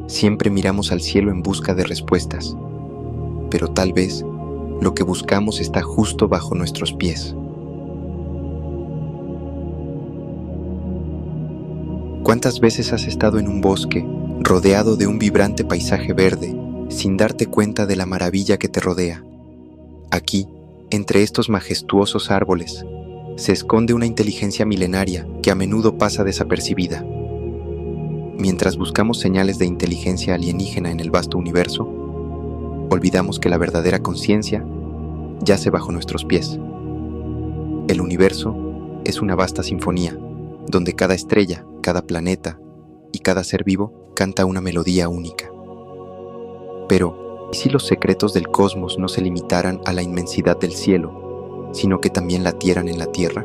Siempre miramos al cielo en busca de respuestas, pero tal vez lo que buscamos está justo bajo nuestros pies. ¿Cuántas veces has estado en un bosque, rodeado de un vibrante paisaje verde, sin darte cuenta de la maravilla que te rodea? Aquí, entre estos majestuosos árboles, se esconde una inteligencia milenaria que a menudo pasa desapercibida. Mientras buscamos señales de inteligencia alienígena en el vasto universo, olvidamos que la verdadera conciencia yace bajo nuestros pies. El universo es una vasta sinfonía, donde cada estrella, cada planeta y cada ser vivo canta una melodía única. Pero, ¿y si los secretos del cosmos no se limitaran a la inmensidad del cielo, sino que también latieran en la tierra?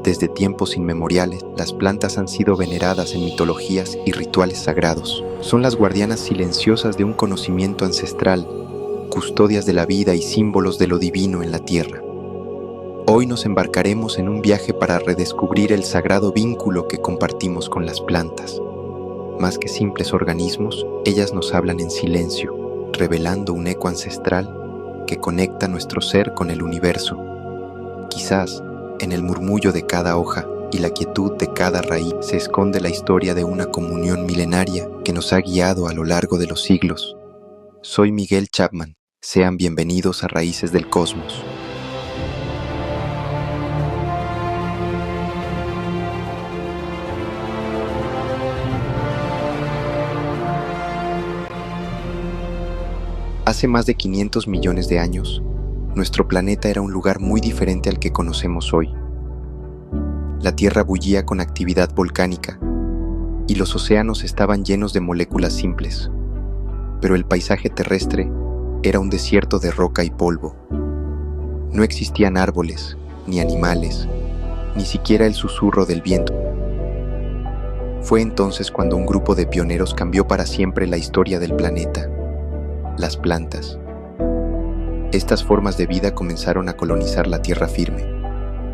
Desde tiempos inmemoriales, las plantas han sido veneradas en mitologías y rituales sagrados. Son las guardianas silenciosas de un conocimiento ancestral, custodias de la vida y símbolos de lo divino en la tierra. Hoy nos embarcaremos en un viaje para redescubrir el sagrado vínculo que compartimos con las plantas. Más que simples organismos, ellas nos hablan en silencio, revelando un eco ancestral que conecta nuestro ser con el universo. Quizás, en el murmullo de cada hoja y la quietud de cada raíz se esconde la historia de una comunión milenaria que nos ha guiado a lo largo de los siglos. Soy Miguel Chapman. Sean bienvenidos a Raíces del Cosmos. Hace más de 500 millones de años, nuestro planeta era un lugar muy diferente al que conocemos hoy. La Tierra bullía con actividad volcánica y los océanos estaban llenos de moléculas simples, pero el paisaje terrestre era un desierto de roca y polvo. No existían árboles, ni animales, ni siquiera el susurro del viento. Fue entonces cuando un grupo de pioneros cambió para siempre la historia del planeta: las plantas. Estas formas de vida comenzaron a colonizar la tierra firme,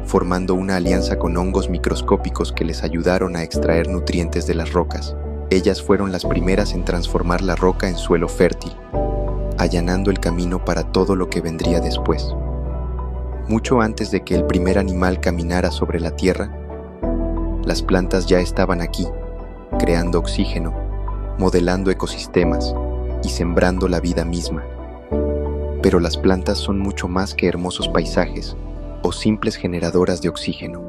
formando una alianza con hongos microscópicos que les ayudaron a extraer nutrientes de las rocas. Ellas fueron las primeras en transformar la roca en suelo fértil, allanando el camino para todo lo que vendría después. Mucho antes de que el primer animal caminara sobre la tierra, las plantas ya estaban aquí, creando oxígeno, modelando ecosistemas y sembrando la vida misma. Pero las plantas son mucho más que hermosos paisajes o simples generadoras de oxígeno.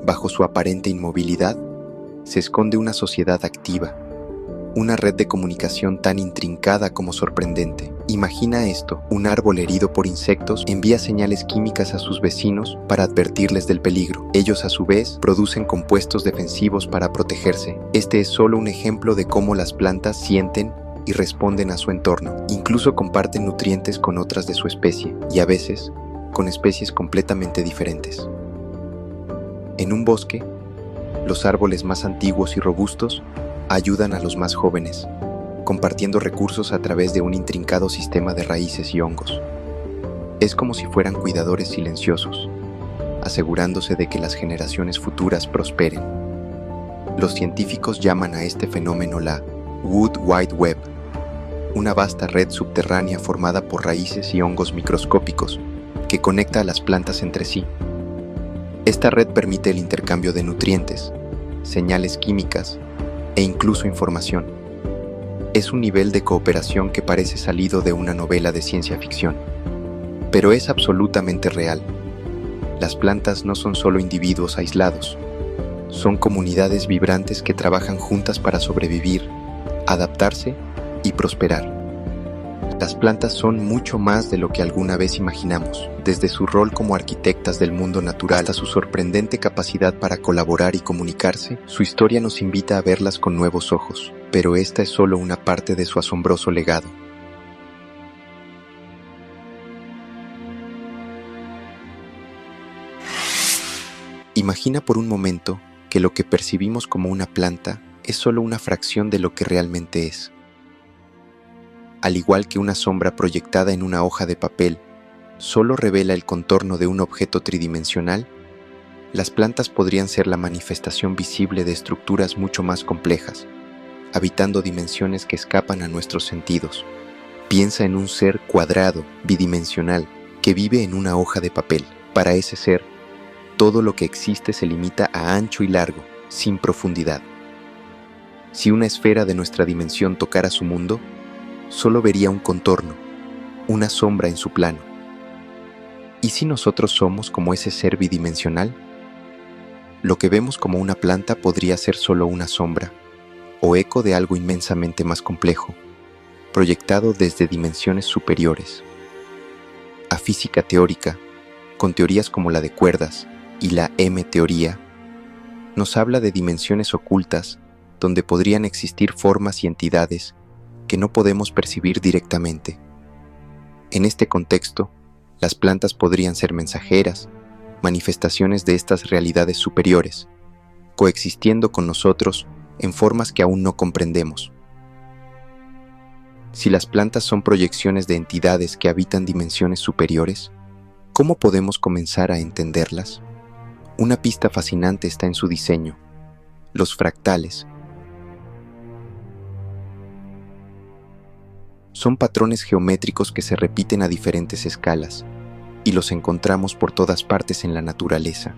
Bajo su aparente inmovilidad se esconde una sociedad activa, una red de comunicación tan intrincada como sorprendente. Imagina esto: un árbol herido por insectos envía señales químicas a sus vecinos para advertirles del peligro. Ellos, a su vez, producen compuestos defensivos para protegerse. Este es solo un ejemplo de cómo las plantas sienten y responden a su entorno. Incluso comparten nutrientes con otras de su especie, y a veces con especies completamente diferentes. En un bosque, los árboles más antiguos y robustos ayudan a los más jóvenes, compartiendo recursos a través de un intrincado sistema de raíces y hongos. Es como si fueran cuidadores silenciosos, asegurándose de que las generaciones futuras prosperen. Los científicos llaman a este fenómeno la Wood Wide Web, una vasta red subterránea formada por raíces y hongos microscópicos que conecta a las plantas entre sí. Esta red permite el intercambio de nutrientes, señales químicas e incluso información. Es un nivel de cooperación que parece salido de una novela de ciencia ficción, pero es absolutamente real. Las plantas no son solo individuos aislados, son comunidades vibrantes que trabajan juntas para sobrevivir, adaptarse y prosperar. Las plantas son mucho más de lo que alguna vez imaginamos, desde su rol como arquitectas del mundo natural hasta su sorprendente capacidad para colaborar y comunicarse. Su historia nos invita a verlas con nuevos ojos, pero esta es solo una parte de su asombroso legado. Imagina por un momento que lo que percibimos como una planta es solo una fracción de lo que realmente es. Al igual que una sombra proyectada en una hoja de papel solo revela el contorno de un objeto tridimensional, las plantas podrían ser la manifestación visible de estructuras mucho más complejas, habitando dimensiones que escapan a nuestros sentidos. Piensa en un ser cuadrado, bidimensional, que vive en una hoja de papel. Para ese ser, todo lo que existe se limita a ancho y largo, sin profundidad. Si una esfera de nuestra dimensión tocara su mundo, solo vería un contorno, una sombra en su plano. ¿Y si nosotros somos como ese ser bidimensional? Lo que vemos como una planta podría ser solo una sombra, o eco de algo inmensamente más complejo, proyectado desde dimensiones superiores. A física teórica, con teorías como la de cuerdas y la M-teoría, nos habla de dimensiones ocultas donde podrían existir formas y entidades que no podemos percibir directamente. En este contexto, las plantas podrían ser mensajeras, manifestaciones de estas realidades superiores, coexistiendo con nosotros en formas que aún no comprendemos. Si las plantas son proyecciones de entidades que habitan dimensiones superiores, ¿cómo podemos comenzar a entenderlas? Una pista fascinante está en su diseño: los fractales. Son patrones geométricos que se repiten a diferentes escalas, y los encontramos por todas partes en la naturaleza,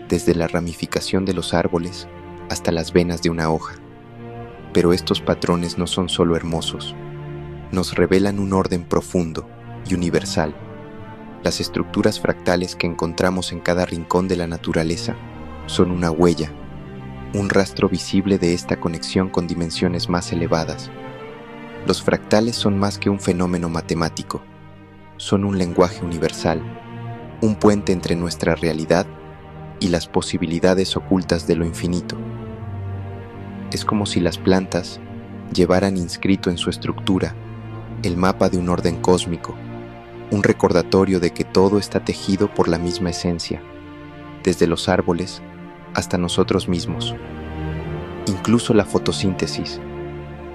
desde la ramificación de los árboles hasta las venas de una hoja. Pero estos patrones no son solo hermosos, nos revelan un orden profundo y universal. Las estructuras fractales que encontramos en cada rincón de la naturaleza son una huella, un rastro visible de esta conexión con dimensiones más elevadas. Los fractales son más que un fenómeno matemático, son un lenguaje universal, un puente entre nuestra realidad y las posibilidades ocultas de lo infinito. Es como si las plantas llevaran inscrito en su estructura el mapa de un orden cósmico, un recordatorio de que todo está tejido por la misma esencia, desde los árboles hasta nosotros mismos. Incluso la fotosíntesis,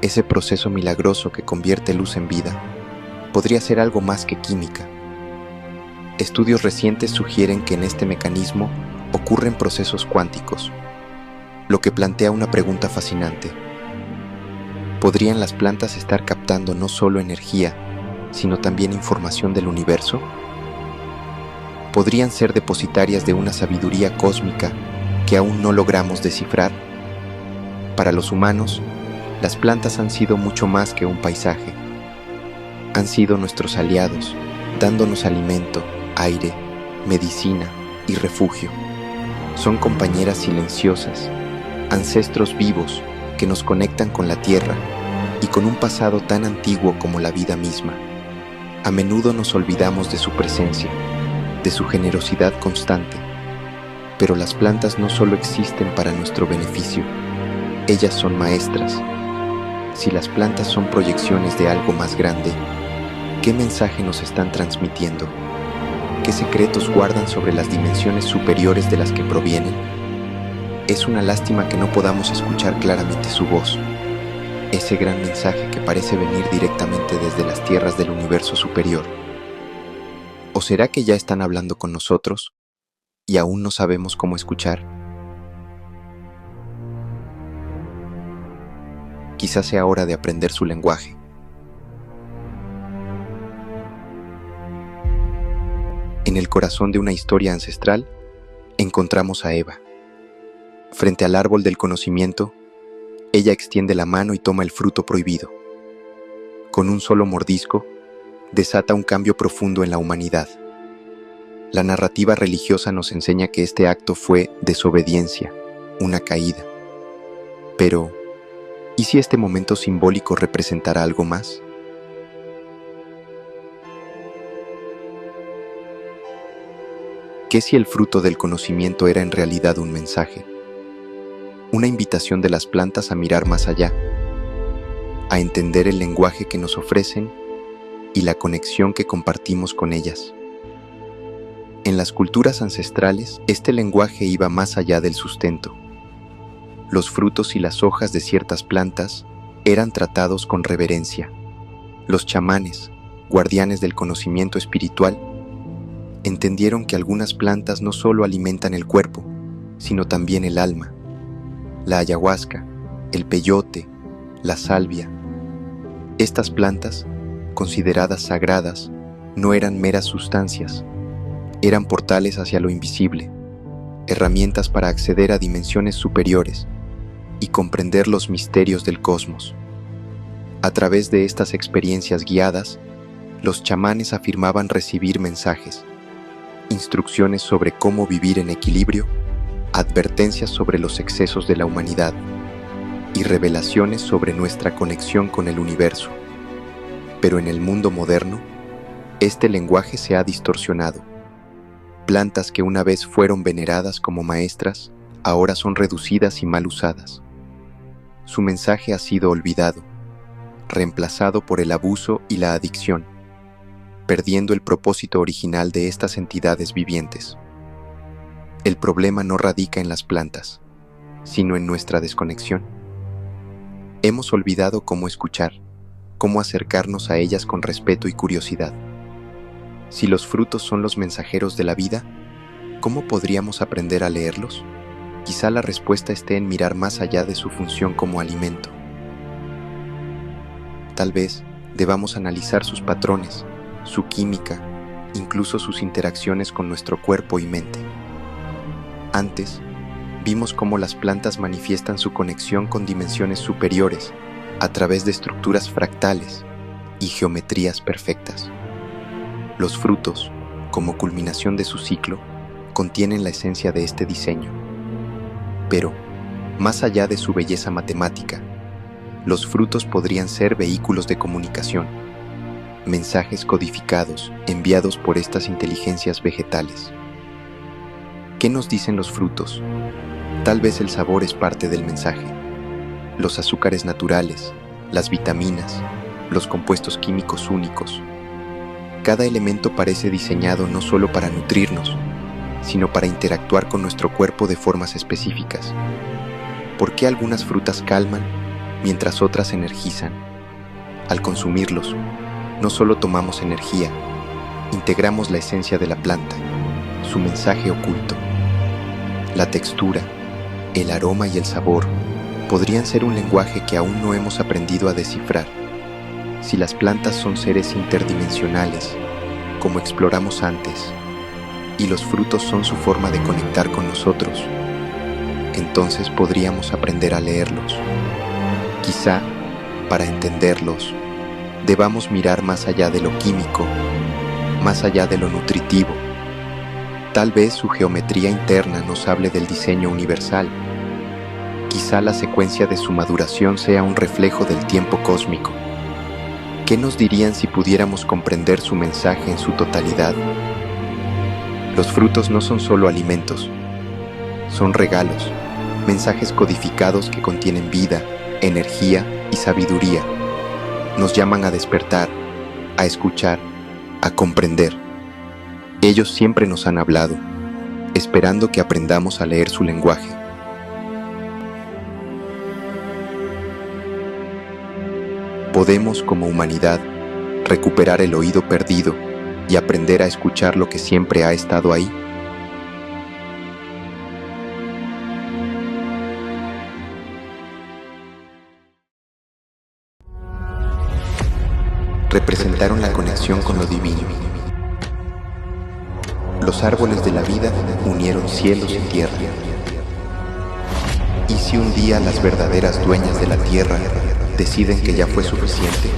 ese proceso milagroso que convierte luz en vida, podría ser algo más que química. Estudios recientes sugieren que en este mecanismo ocurren procesos cuánticos, lo que plantea una pregunta fascinante. ¿Podrían las plantas estar captando no solo energía, sino también información del universo? ¿Podrían ser depositarias de una sabiduría cósmica que aún no logramos descifrar? Para los humanos, las plantas han sido mucho más que un paisaje. Han sido nuestros aliados, dándonos alimento, aire, medicina y refugio. Son compañeras silenciosas, ancestros vivos que nos conectan con la tierra y con un pasado tan antiguo como la vida misma. A menudo nos olvidamos de su presencia, de su generosidad constante. Pero las plantas no solo existen para nuestro beneficio, ellas son maestras. Si las plantas son proyecciones de algo más grande, ¿qué mensaje nos están transmitiendo? ¿Qué secretos guardan sobre las dimensiones superiores de las que provienen? Es una lástima que no podamos escuchar claramente su voz, ese gran mensaje que parece venir directamente desde las tierras del universo superior. ¿O será que ya están hablando con nosotros y aún no sabemos cómo escuchar? Quizás sea hora de aprender su lenguaje. En el corazón de una historia ancestral, encontramos a Eva. Frente al árbol del conocimiento, ella extiende la mano y toma el fruto prohibido. Con un solo mordisco, desata un cambio profundo en la humanidad. La narrativa religiosa nos enseña que este acto fue desobediencia, una caída. Pero, ¿y si este momento simbólico representara algo más? ¿Qué si el fruto del conocimiento era en realidad un mensaje? Una invitación de las plantas a mirar más allá, a entender el lenguaje que nos ofrecen y la conexión que compartimos con ellas. En las culturas ancestrales, este lenguaje iba más allá del sustento. Los frutos y las hojas de ciertas plantas eran tratados con reverencia. Los chamanes, guardianes del conocimiento espiritual, entendieron que algunas plantas no solo alimentan el cuerpo, sino también el alma. La ayahuasca, el peyote la salvia. Estas plantas, consideradas sagradas, no eran meras sustancias, eran portales hacia lo invisible, herramientas para acceder a dimensiones superiores y comprender los misterios del cosmos. A través de estas experiencias guiadas, los chamanes afirmaban recibir mensajes, instrucciones sobre cómo vivir en equilibrio, advertencias sobre los excesos de la humanidad y revelaciones sobre nuestra conexión con el universo. Pero en el mundo moderno, este lenguaje se ha distorsionado. Plantas que una vez fueron veneradas como maestras, ahora son reducidas y mal usadas. Su mensaje ha sido olvidado, reemplazado por el abuso y la adicción, perdiendo el propósito original de estas entidades vivientes. El problema no radica en las plantas, sino en nuestra desconexión. Hemos olvidado cómo escuchar, cómo acercarnos a ellas con respeto y curiosidad. Si los frutos son los mensajeros de la vida, ¿cómo podríamos aprender a leerlos? Quizá la respuesta esté en mirar más allá de su función como alimento. Tal vez debamos analizar sus patrones, su química, incluso sus interacciones con nuestro cuerpo y mente. Antes, vimos cómo las plantas manifiestan su conexión con dimensiones superiores a través de estructuras fractales y geometrías perfectas. Los frutos, como culminación de su ciclo, contienen la esencia de este diseño. Pero, más allá de su belleza matemática, los frutos podrían ser vehículos de comunicación, mensajes codificados enviados por estas inteligencias vegetales. ¿Qué nos dicen los frutos? Tal vez el sabor es parte del mensaje. Los azúcares naturales, las vitaminas, los compuestos químicos únicos. Cada elemento parece diseñado no solo para nutrirnos, sino para interactuar con nuestro cuerpo de formas específicas. ¿Por qué algunas frutas calman, mientras otras energizan? Al consumirlos, no solo tomamos energía, integramos la esencia de la planta, su mensaje oculto. La textura, el aroma y el sabor podrían ser un lenguaje que aún no hemos aprendido a descifrar. Si las plantas son seres interdimensionales, como exploramos antes, y los frutos son su forma de conectar con nosotros, entonces podríamos aprender a leerlos. Quizá, para entenderlos, debamos mirar más allá de lo químico, más allá de lo nutritivo. Tal vez su geometría interna nos hable del diseño universal. Quizá la secuencia de su maduración sea un reflejo del tiempo cósmico. ¿Qué nos dirían si pudiéramos comprender su mensaje en su totalidad? Los frutos no son solo alimentos, son regalos, mensajes codificados que contienen vida, energía y sabiduría. Nos llaman a despertar, a escuchar, a comprender. Ellos siempre nos han hablado, esperando que aprendamos a leer su lenguaje. Podemos, como humanidad, recuperar el oído perdido y aprender a escuchar lo que siempre ha estado ahí. Representaron la conexión con lo divino. Los árboles de la vida unieron cielos y tierra. ¿Y si un día las verdaderas dueñas de la tierra deciden que ya fue suficiente?